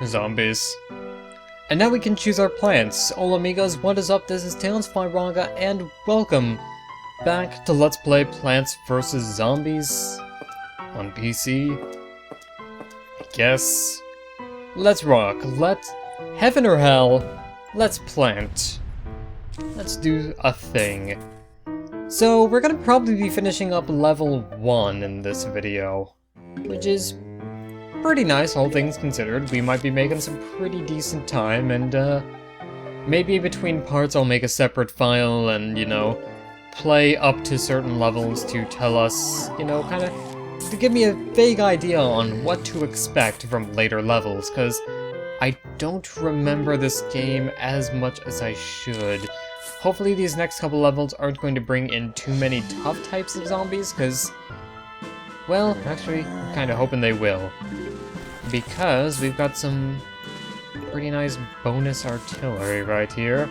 Zombies. And now we can choose our plants. Hola amigos, what is up? This is Tails5Raga, and welcome back to Let's Play Plants vs. Zombies on PC. I guess. Let's rock. Heaven or hell, let's plant. Let's do a thing. So, we're gonna probably be finishing up level 1 in this video, which is pretty nice, all things considered. We might be making some pretty decent time, and maybe between parts I'll make a separate file and, you know, play up to certain levels to tell us, you know, kind of to give me a vague idea on what to expect from later levels, because I don't remember this game as much as I should. Hopefully these next couple levels aren't going to bring in too many tough types of zombies, because, well, actually, I'm kind of hoping they will. Because we've got some pretty nice bonus artillery right here,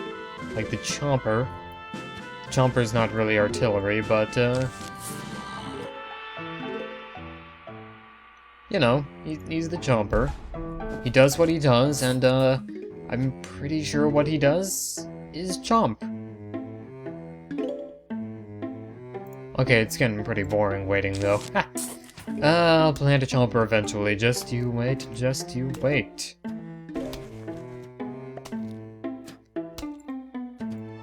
like the Chomper. The Chomper's not really artillery, but, you know, he's the Chomper. He does what he does, and, I'm pretty sure what he does is chomp. Okay, it's getting pretty boring waiting, though. I'll plant a Chomper eventually. Just you wait, just you wait.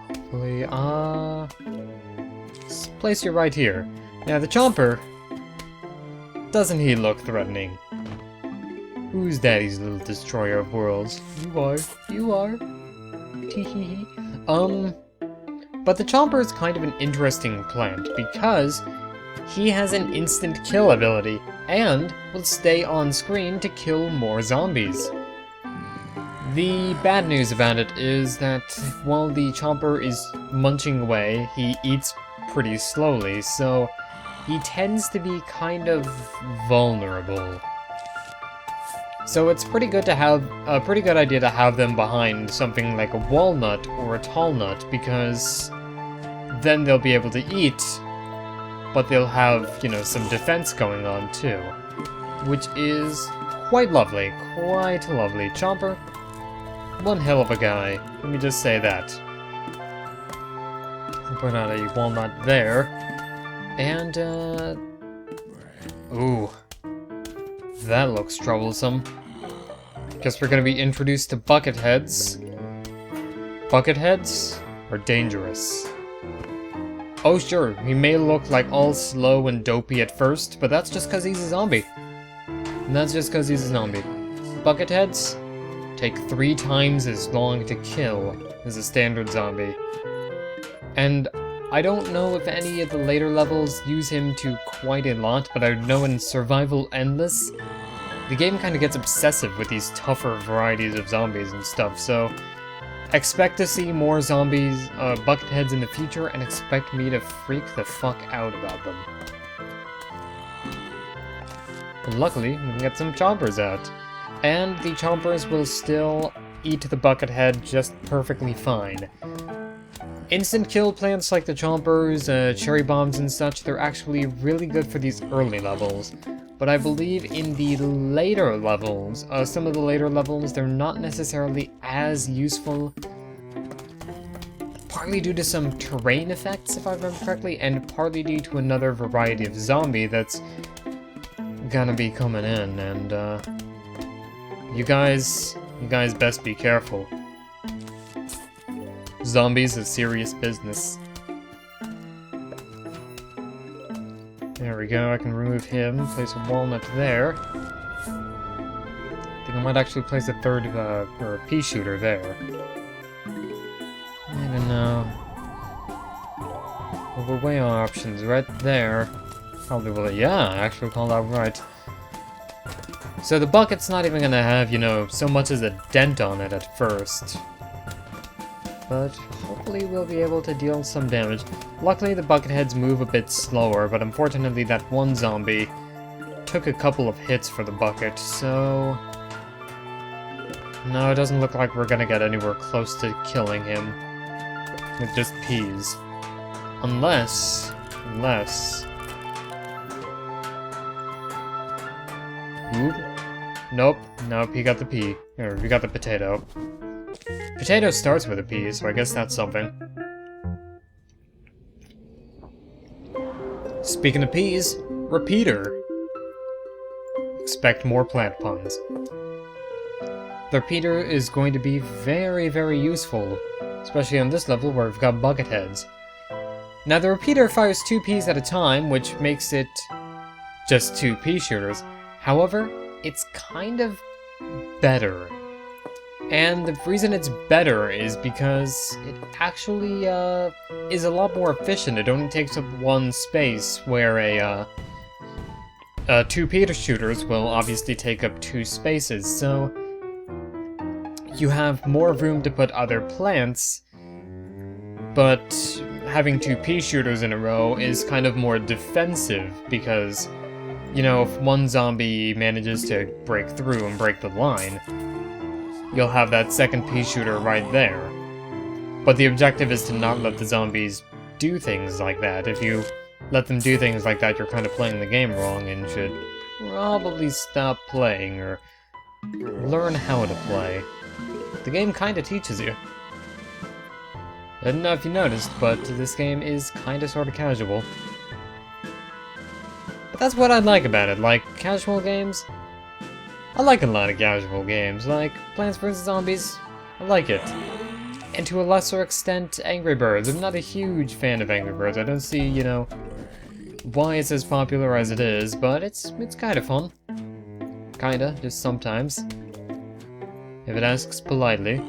Hopefully, let's place you right here. Now, the Chomper, doesn't he look threatening? Who's Daddy's little destroyer of worlds? You are. You are. Tee-hee-hee. But the Chomper is kind of an interesting plant because he has an instant kill ability and will stay on screen to kill more zombies. The bad news about it is that while the Chomper is munching away, he eats pretty slowly, so he tends to be kind of vulnerable. So it's pretty good to have a pretty good idea to have them behind something like a walnut or a tall nut, because then they'll be able to eat, but they'll have, you know, some defense going on too, which is quite lovely, quite lovely. Chomper, one hell of a guy, let me just say that. Put out a walnut there, and ooh, that looks troublesome. Guess we're gonna be introduced to bucket heads. Bucket heads are dangerous. Oh sure, he may look like all slow and dopey at first, but that's just because he's a zombie. And that's just because he's a zombie. Bucket heads take 3 times as long to kill as a standard zombie. And I don't know if any of the later levels use him to quite a lot, but I know in Survival Endless, the game kind of gets obsessive with these tougher varieties of zombies and stuff, so expect to see more zombies, bucket heads in the future, and expect me to freak the fuck out about them. But luckily, we can get some Chompers out. And the Chompers will still eat the bucket head just perfectly fine. Instant kill plants like the Chompers, cherry bombs and such, they're actually really good for these early levels. But I believe in the later levels, some of the later levels, they're not necessarily as useful. Partly due to some terrain effects, if I remember correctly, and partly due to another variety of zombie that's gonna be coming in, and you guys best be careful. Zombies is serious business. There we go, I can remove him, place a walnut there. I think I might actually place a third, or a pea shooter there. I don't know. Well, we're way on options right there. Probably will, yeah, I actually called out right. So the bucket's not even gonna have, you know, so much as a dent on it at first. But hopefully we'll be able to deal some damage. Luckily the bucket heads move a bit slower, but unfortunately that one zombie took a couple of hits for the bucket, so no, it doesn't look like we're gonna get anywhere close to killing him with just peas. Unless... Oop. Nope, nope, he got the pea. Or, he got the potato. Potato starts with a P, so I guess that's something. Speaking of peas, repeater. Expect more plant puns. The repeater is going to be very, very useful, especially on this level where we've got bucket heads. Now the repeater fires 2 peas at a time, which makes it just 2 pea shooters. However, it's kind of better. And the reason it's better is because it actually is a lot more efficient. It only takes up 1 space, where 2 pea shooters will obviously take up 2 spaces, so you have more room to put other plants, but having 2 pea shooters in a row is kind of more defensive, because, you know, if one zombie manages to break through and break the line, you'll have that second pea shooter right there. But the objective is to not let the zombies do things like that. If you let them do things like that, you're kind of playing the game wrong and should probably stop playing or learn how to play. The game kind of teaches you. I don't know if you noticed, but this game is kind of sort of casual. But that's what I like about it. Like, casual games? I like a lot of casual games, like Plants vs. Zombies. I like it. And to a lesser extent, Angry Birds. I'm not a huge fan of Angry Birds. I don't see, you know, why it's as popular as it is, but it's kind of fun. Kinda, just sometimes. If it asks politely.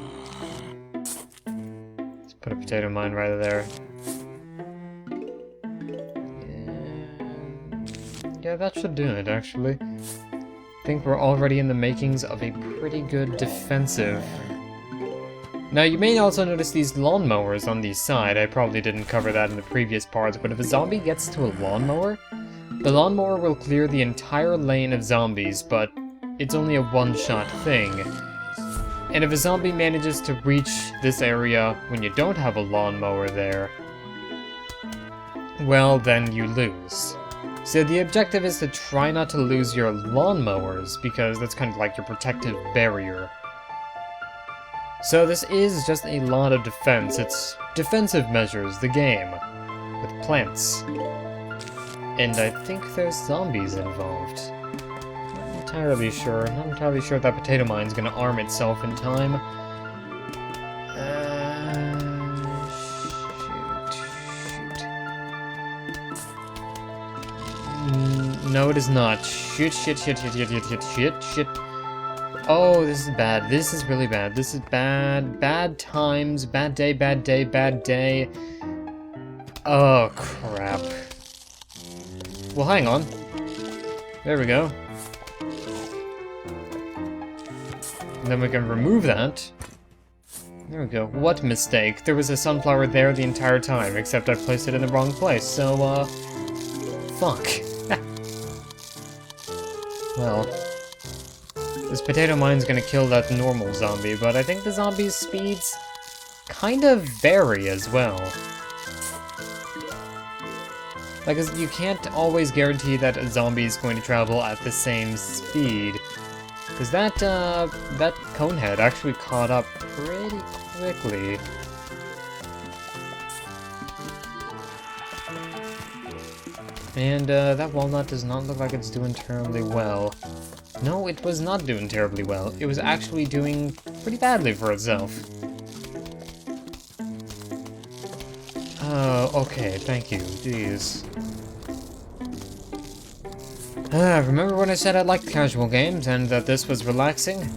Let's put a potato mine right there. Yeah, that should do it, actually. I think we're already in the makings of a pretty good defensive. Now, you may also notice these lawnmowers on the side. I probably didn't cover that in the previous parts, but if a zombie gets to a lawnmower, the lawnmower will clear the entire lane of zombies, but it's only a one-shot thing. And if a zombie manages to reach this area when you don't have a lawnmower there, well, then you lose. So the objective is to try not to lose your lawnmowers, because that's kind of like your protective barrier. So this is just a lot of defense. It's defensive measures, the game, with plants. And I think there's zombies involved. Not entirely sure. Not entirely sure if that potato mine's gonna arm itself in time. No, it is not. Shit. Oh, this is bad. This is really bad. This is bad. Bad times. Bad day, bad day, bad day. Oh, crap. Well, hang on. There we go. And then we can remove that. There we go. What mistake? There was a sunflower there the entire time, except I placed it in the wrong place, so, fuck. Well, this potato mine's gonna kill that normal zombie, but I think the zombie's speeds kind of vary as well. Like, you can't always guarantee that a zombie is going to travel at the same speed. Because that conehead actually caught up pretty quickly. And that walnut does not look like it's doing terribly well. No, it was not doing terribly well. It was actually doing pretty badly for itself. Okay, thank you. Jeez. Remember when I said I liked casual games and that this was relaxing?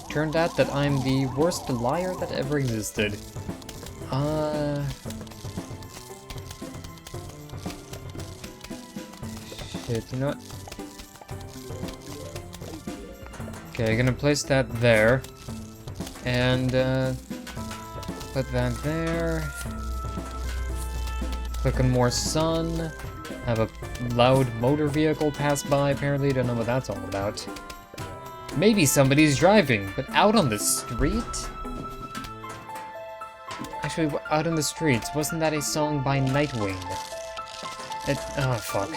Turned out that I'm the worst liar that ever existed. Shit, you know what? Okay, gonna place that there. And, put that there. Click on more sun. Have a loud motor vehicle pass by, apparently. Don't know what that's all about. Maybe somebody's driving, but out on the street? Actually, out on the streets. Wasn't that a song by Nightwing? Oh, fuck.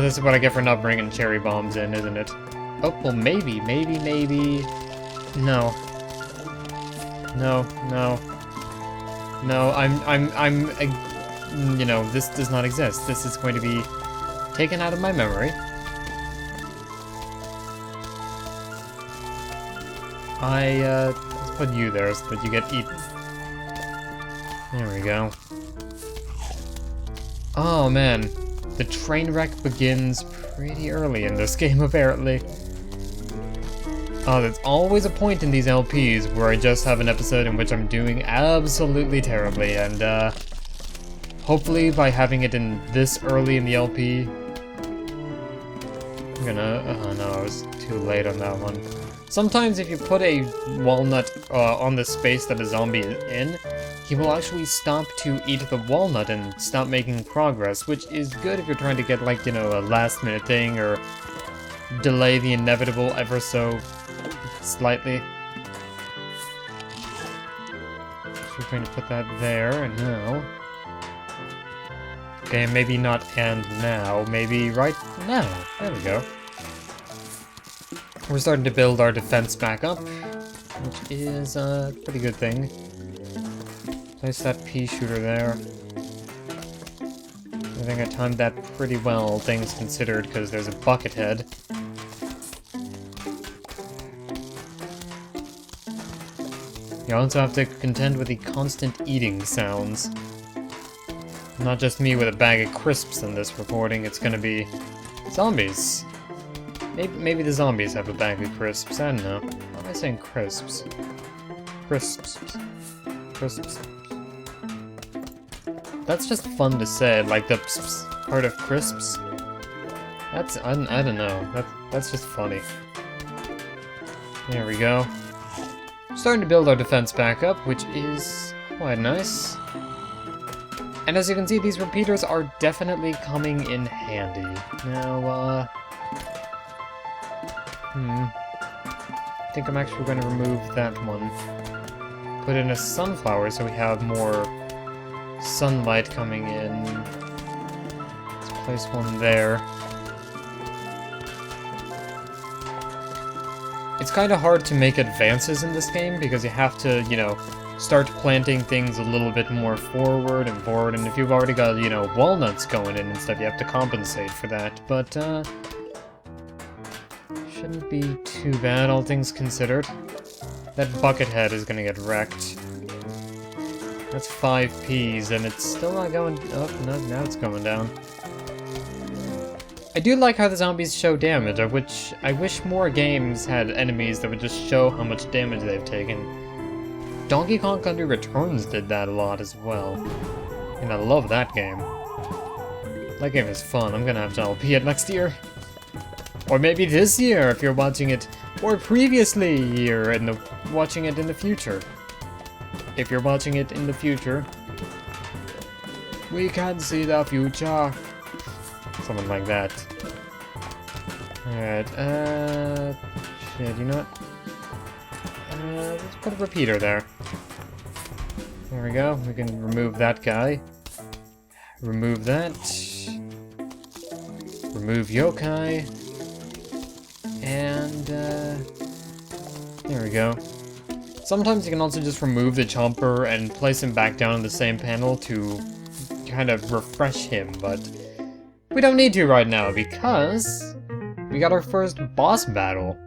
This is what I get for not bringing cherry bombs in, isn't it? Oh, well, maybe. No. No, no. No, you know, this does not exist. This is going to be taken out of my memory. Let's put you there so that you get eaten. There we go. Oh man, the train wreck begins pretty early in this game, apparently. Oh, there's always a point in these LPs where I just have an episode in which I'm doing absolutely terribly, and hopefully by having it in this early in the LP, I'm gonna, oh no, I was too late on that one. Sometimes if you put a walnut on the space that a zombie is in, he will actually stop to eat the walnut and stop making progress, which is good if you're trying to get, like, you know, a last minute thing or delay the inevitable ever so slightly. So we're going to put that there, and now... Okay, maybe not and now, maybe right now. There we go. We're starting to build our defense back up, which is a pretty good thing. Place that pea shooter there. I think I timed that pretty well, things considered, because there's a bucket head. You also have to contend with the constant eating sounds. Not just me with a bag of crisps in this recording, it's gonna be zombies. Maybe the zombies have a bag of crisps, I don't know. Why am I saying crisps? Crisps. Crisps. That's just fun to say, like the part of crisps. That's, I don't know, that's just funny. There we go. Starting to build our defense back up, which is quite nice. And as you can see, these repeaters are definitely coming in handy. Now, I think I'm actually going to remove that one. Put in a sunflower so we have more sunlight coming in. Let's place one there. It's kind of hard to make advances in this game because you have to, you know, start planting things a little bit more forward, and if you've already got, you know, walnuts going in and stuff, you have to compensate for that, but, shouldn't be too bad, all things considered. That bucket head is gonna get wrecked. That's 5 peas, and it's still not going... Oh, no, now it's going down. I do like how the zombies show damage, which I wish more games had enemies that would just show how much damage they've taken. Donkey Kong Country Returns did that a lot as well. And I love that game. That game is fun. I'm gonna have to LP it next year. Or maybe this year if you're watching it, or previously year and watching it in the future. If you're watching it in the future, we can see the future. Something like that. Alright, shit, you know what? Let's put a repeater there. There we go, we can remove that guy. Remove that. Remove yokai. And, there we go. Sometimes you can also just remove the chomper and place him back down in the same panel to kind of refresh him, but we don't need to right now because we got our first boss battle.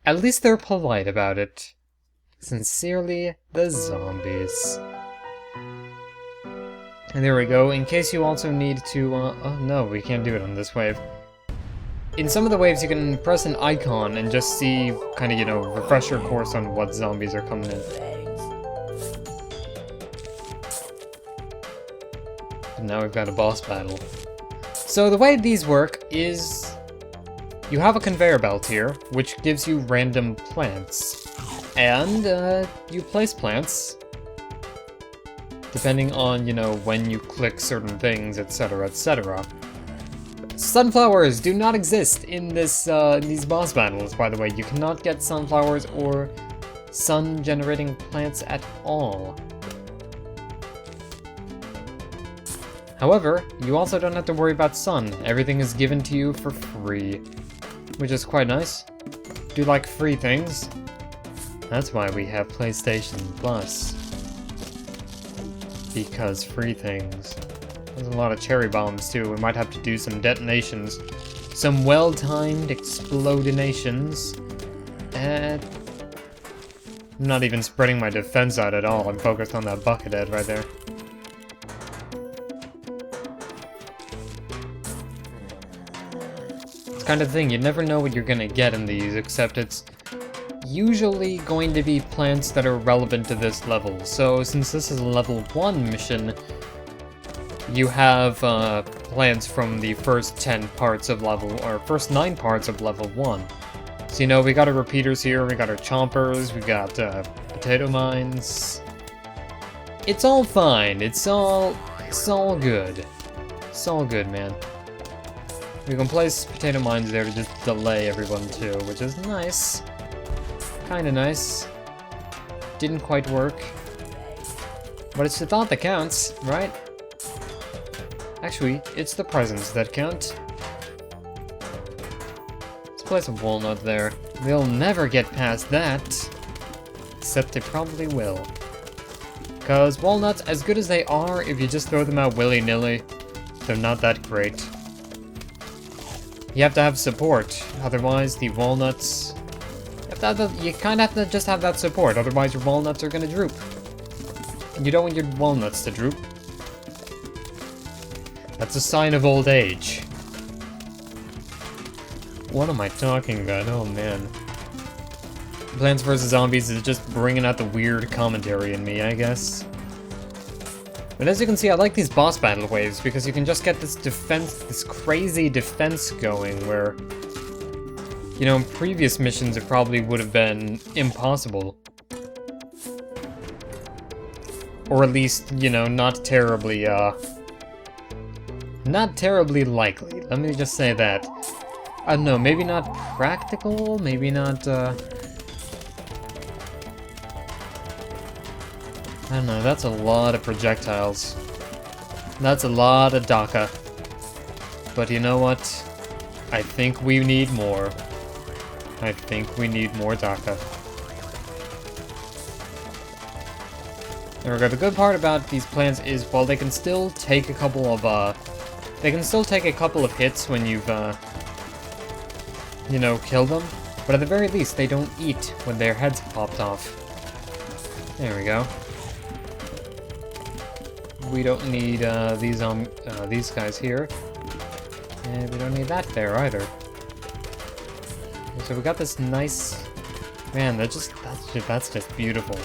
At least they're polite about it. Sincerely, the zombies. And there we go, in case you also need to, oh no, we can't do it on this wave. In some of the waves you can press an icon and just see, kind of, you know, refresher course on what zombies are coming in. And now we've got a boss battle. So the way these work is, you have a conveyor belt here, which gives you random plants. And, you place plants, depending on, you know, when you click certain things, etc., etc. Sunflowers do not exist in this, these boss battles, by the way. You cannot get sunflowers or sun-generating plants at all. However, you also don't have to worry about sun. Everything is given to you for free, which is quite nice. Do you like free things? That's why we have PlayStation Plus. Because free things. There's a lot of cherry bombs too. We might have to do some detonations. Some well-timed explodinations. And I'm not even spreading my defense out at all. I'm focused on that buckethead right there. It's kind of thing, you never know what you're gonna get in these, except it's usually going to be plants that are relevant to this level. So since this is a level 1 mission, you have plants from the first 10 parts of level, or first 9 parts of level 1. So you know, we got our repeaters here, we got our chompers, we got potato mines. It's all fine, it's all good. It's all good, man. We can place potato mines there to just delay everyone too, which is nice. Kinda nice. Didn't quite work. But it's the thought that counts, right? Actually, it's the presents that count. Let's place a walnut there. They'll never get past that. Except they probably will. Because walnuts, as good as they are, if you just throw them out willy-nilly, they're not that great. You have to have support, otherwise the walnuts... You kind of have to just have that support, otherwise your walnuts are gonna droop. And you don't want your walnuts to droop. That's a sign of old age. What am I talking about? Oh man. Plants vs. Zombies is just bringing out the weird commentary in me, I guess. But as you can see, I like these boss battle waves because you can just get this defense, this crazy defense going where, you know, in previous missions it probably would have been impossible. Or at least, you know, not terribly likely. Let me just say that. I don't know, maybe not practical, maybe not, I don't know, that's a lot of projectiles. That's a lot of DACA. But you know what? I think we need more. I think we need more DACA. There we go. The good part about these plants is, while they can still take a couple of, hits when you've, you know, killed them. But at the very least, they don't eat when their heads popped off. There we go. We don't need these guys here, and we don't need that there either. So we got this nice, man. That's just beautiful.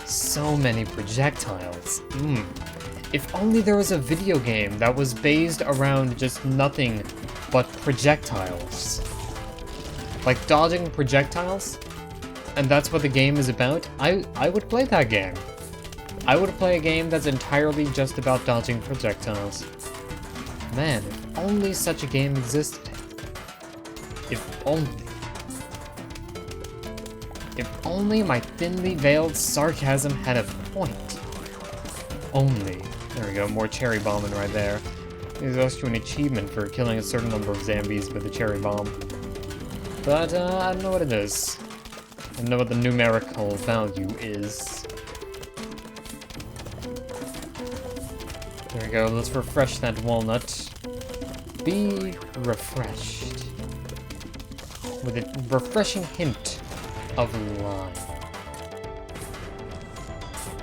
So many projectiles. If only there was a video game that was based around just nothing but projectiles, like dodging projectiles, and that's what the game is about. I would play that game. I would play a game that's entirely just about dodging projectiles. Man, if only such a game existed. If only. If only my thinly veiled sarcasm had a point. Only. There we go, more cherry bombing right there. There's also an achievement for killing a certain number of zombies with a cherry bomb. But, I don't know what it is. I don't know what the numerical value is. There we go, let's refresh that walnut. Be refreshed. With a refreshing hint of lime.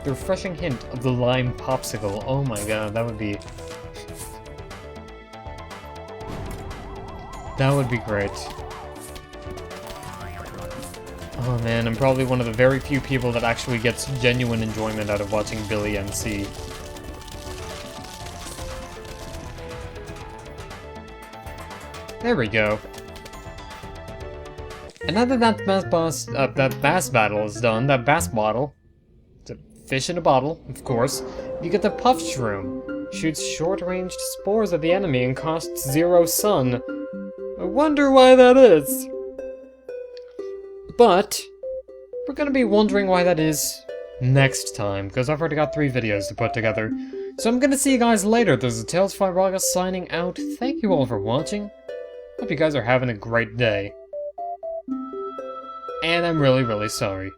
The refreshing hint of the lime popsicle. Oh my god, that would be... That would be great. Oh man, I'm probably one of the very few people that actually gets genuine enjoyment out of watching Billy MC. There we go. And now that that bass battle is done, that bass bottle, it's a fish in a bottle, of course, you get the puff shroom. Shoots short-ranged spores at the enemy and costs 0 sun. I wonder why that is. But we're gonna be wondering why that is next time, because I've already got 3 videos to put together. So I'm gonna see you guys later. This is Tales by Raga signing out. Thank you all for watching. Hope you guys are having a great day. And I'm really, really sorry.